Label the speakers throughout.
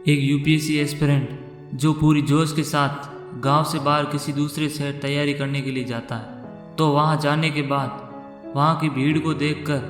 Speaker 1: एक UPSC aspirant जो पूरी जोश के साथ गांव से बाहर किसी दूसरे शहर तैयारी करने के लिए जाता है, तो वहां जाने के बाद वहां की भीड़ को देखकर,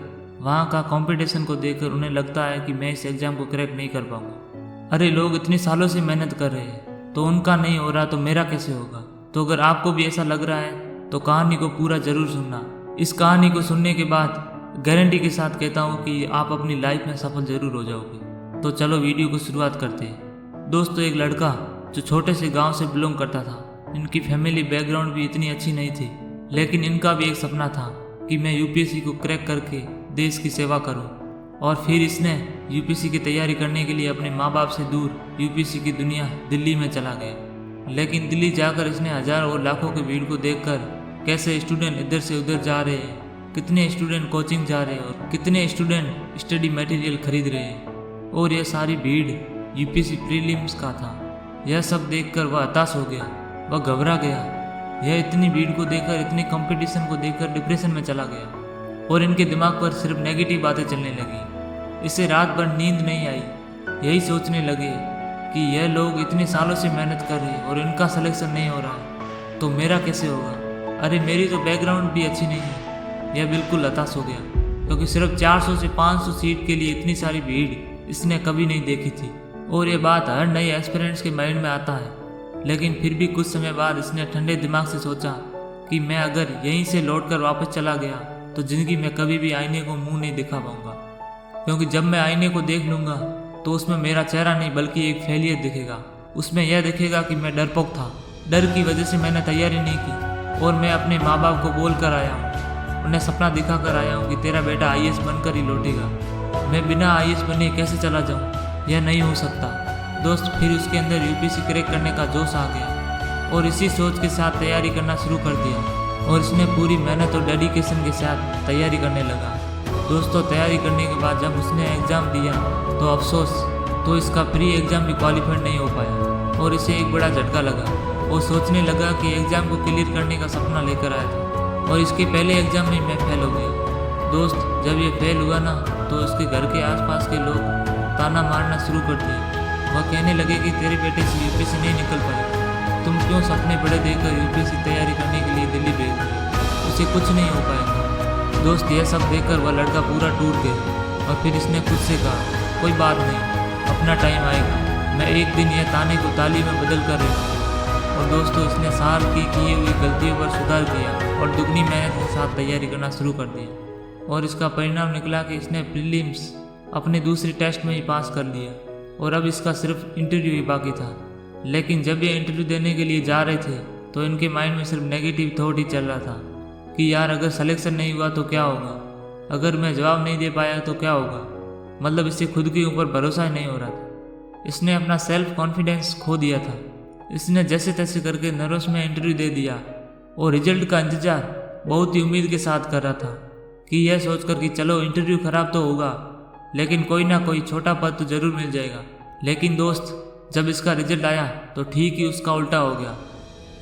Speaker 1: वहां का कंपटीशन को देखकर उन्हें लगता है कि मैं इस एग्ज़ाम को क्रैक नहीं कर पाऊंगा। अरे लोग इतने सालों से मेहनत कर रहे हैं, तो उनका नहीं हो रहा तो मेरा कैसे होगा। तो अगर आपको भी ऐसा लग रहा है तो कहानी को पूरा ज़रूर सुनना। इस कहानी को सुनने के बाद गारंटी के साथ कहता हूँ कि आप अपनी लाइफ में सफल ज़रूर हो जाओगे। तो चलो वीडियो को शुरुआत करते हैं। दोस्तों, एक लड़का जो छोटे से गांव से बिलोंग करता था, इनकी फैमिली बैकग्राउंड भी इतनी अच्छी नहीं थी, लेकिन इनका भी एक सपना था कि मैं यूपीएससी को क्रैक करके देश की सेवा करूं। और फिर इसने यूपीएससी की तैयारी करने के लिए अपने माँ बाप से दूर यूपीएससी की दुनिया दिल्ली में चला गया। लेकिन दिल्ली जाकर इसने हजारों और लाखों की भीड़ को देखकर कैसे स्टूडेंट इधर से उधर जा रहे हैं, कितने स्टूडेंट कोचिंग जा रहे हैं और कितने स्टूडेंट स्टडी मटेरियल खरीद रहे हैं, और यह सारी भीड़ यूपीएससी प्रीलिम्स का था। यह सब देखकर वह हताश हो गया, वह घबरा गया। यह इतनी भीड़ को देखकर, इतनी कंपटीशन को देखकर डिप्रेशन में चला गया और इनके दिमाग पर सिर्फ नेगेटिव बातें चलने लगी। इसे रात भर नींद नहीं आई। यही सोचने लगे कि यह लोग इतने सालों से मेहनत कर रहे हैं और इनका सिलेक्शन नहीं हो रहा है, तो मेरा कैसे होगा। अरे मेरी तो बैकग्राउंड भी अच्छी नहीं है। यह बिल्कुल हताश हो गया, क्योंकि सिर्फ 400 से 500 सीट के लिए इतनी सारी भीड़ इसने कभी नहीं देखी थी। और ये बात हर नए एस्पिरेंट्स के माइंड में आता है। लेकिन फिर भी कुछ समय बाद इसने ठंडे दिमाग से सोचा कि मैं अगर यहीं से लौटकर वापस चला गया तो ज़िंदगी में कभी भी आईने को मुंह नहीं दिखा पाऊंगा, क्योंकि जब मैं आईने को देख लूँगा तो उसमें मेरा चेहरा नहीं बल्कि एक फेलियर दिखेगा। उसमें यह दिखेगा कि मैं डरपोक था। डर की वजह से मैंने तैयारी नहीं की और मैं अपने माँ बाप को बोल कर आया हूँ, उन्हें सपना दिखा कर आया हूँ कि तेरा बेटा आईएएस बनकर ही लौटेगा। मैं बिना आईएएस बने कैसे चला जाऊँ, यह नहीं हो सकता। दोस्त, फिर उसके अंदर यूपीएससी क्रैक करने का जोश आ गया और इसी सोच के साथ तैयारी करना शुरू कर दिया और इसने पूरी मेहनत और डेडिकेशन के साथ तैयारी करने लगा। दोस्तों, तैयारी करने के बाद जब उसने एग्ज़ाम दिया तो अफसोस, तो इसका प्री एग्ज़ाम भी क्वालिफाइड नहीं हो पाया और इसे एक बड़ा झटका लगा। वो सोचने लगा कि एग्ज़ाम को क्लियर करने का सपना लेकर आया था और इसके पहले एग्ज़ाम में मैं फेल हो गया। दोस्त, जब ये फेल हुआ ना, तो उसके घर के आसपास के लोग ताना मारना शुरू कर दिए। वह कहने लगे कि तेरे बेटे से यूपीएससी नहीं निकल पाएगा, तुम क्यों सपने बड़े देखकर यूपीएससी तैयारी करने के लिए दिल्ली भेज दिए, उसे कुछ नहीं हो पाएगा। दोस्त, यह सब देखकर वह लड़का पूरा टूट गया और फिर इसने खुद से कहा, कोई बात नहीं, अपना टाइम आएगा, मैं एक दिन यह ताने को ताली में बदल कर रहूँगा। और दोस्तों, इसने साल की किए हुई गलतियों पर सुधार किया और दुगनी मेहनत के साथ तैयारी करना शुरू कर दिया। और इसका परिणाम निकला कि इसने प्रीलिम्स अपने दूसरी टेस्ट में ही पास कर लिया और अब इसका सिर्फ इंटरव्यू ही बाकी था। लेकिन जब ये इंटरव्यू देने के लिए जा रहे थे तो इनके माइंड में सिर्फ नेगेटिव थॉट ही चल रहा था कि यार अगर सिलेक्शन नहीं हुआ तो क्या होगा, अगर मैं जवाब नहीं दे पाया तो क्या होगा। मतलब इससे खुद के ऊपर भरोसा ही नहीं हो रहा था। इसने अपना सेल्फ कॉन्फिडेंस खो दिया था। इसने जैसे तैसे करके नर्वस में इंटरव्यू दे दिया और रिजल्ट का इंतजार बहुत ही उम्मीद के साथ कर रहा था कि यह सोचकर कि चलो इंटरव्यू खराब तो होगा, लेकिन कोई ना कोई छोटा पद तो जरूर मिल जाएगा। लेकिन दोस्त, जब इसका रिजल्ट आया तो ठीक ही उसका उल्टा हो गया।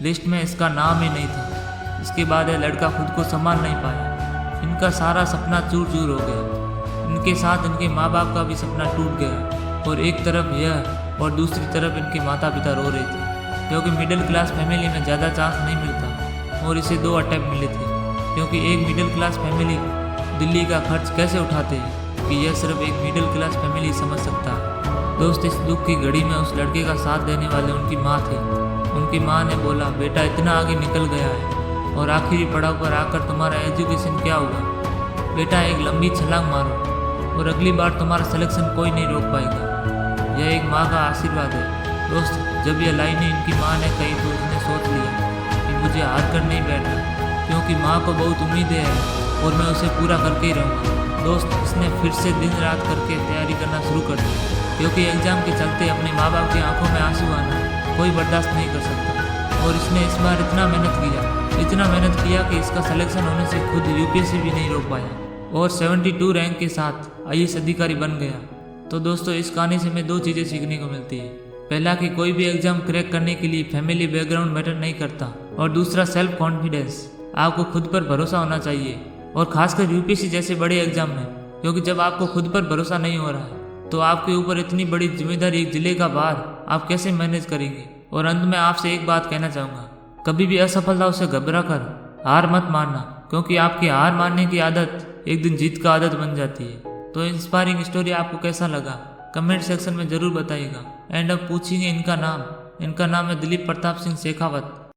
Speaker 1: लिस्ट में इसका नाम ही नहीं था। इसके बाद यह लड़का खुद को संभाल नहीं पाया। इनका सारा सपना चूर चूर हो गया। इनके साथ इनके माँ बाप का भी सपना टूट गया और एक तरफ यह और दूसरी तरफ इनके माता पिता रो रहे थे, क्योंकि मिडिल क्लास फैमिली में ज़्यादा चांस नहीं मिलता और इसे 2 अटैम्प्ट मिले थे, क्योंकि एक मिडिल क्लास फैमिली दिल्ली का खर्च कैसे उठाते हैं कि यह सिर्फ एक मिडिल क्लास फैमिली समझ सकता है। दोस्त, इस दुख की घड़ी में उस लड़के का साथ देने वाले उनकी माँ थे। उनकी माँ ने बोला, बेटा इतना आगे निकल गया है और आखिरी पड़ाव पर आकर तुम्हारा एजुकेशन क्या होगा। बेटा एक लंबी छलांग मारो और अगली बार तुम्हारा सिलेक्शन कोई नहीं रोक पाएगा। यह एक माँ का आशीर्वाद है। दोस्त, जब यह लाइनें इनकी माँ ने कही तो उसने सोच लिया कि मुझे हार कर नहीं बैठना, क्योंकि माँ को बहुत उम्मीदें हैं और मैं उसे पूरा करके ही रहूँगा। दोस्त, इसने फिर से दिन रात करके तैयारी करना शुरू कर दी, क्योंकि एग्ज़ाम के चलते अपने माँ बाप की आंखों में आंसू आना कोई बर्दाश्त नहीं कर सकता। और इसने इस बार इतना मेहनत किया कि इसका सिलेक्शन होने से खुद यूपीएससी भी नहीं रोक पाया और 72 रैंक के साथ आईएएस अधिकारी बन गया। तो दोस्तों, इस कहानी से हमें 2 चीज़ें सीखने को मिलती है। पहला कि कोई भी एग्ज़ाम क्रैक करने के लिए फैमिली बैकग्राउंड मैटर नहीं करता, और दूसरा सेल्फ कॉन्फिडेंस। आपको खुद पर भरोसा होना चाहिए और खासकर यूपीएससी जैसे बड़े एग्जाम में, क्योंकि जब आपको खुद पर भरोसा नहीं हो रहा है तो आपके ऊपर इतनी बड़ी जिम्मेदारी, एक जिले का बार, आप कैसे मैनेज करेंगे? और अंत में आपसे एक बात कहना चाहूँगा, कभी भी असफलता से घबरा कर हार मत मानना, क्योंकि आपकी हार मानने की आदत एक दिन जीत का आदत बन जाती है। तो इंस्पायरिंग स्टोरी आपको कैसा लगा कमेंट सेक्शन में ज़रूर बताइएगा। एंड अब पूछेंगे इनका नाम है दिलीप प्रताप सिंह शेखावत।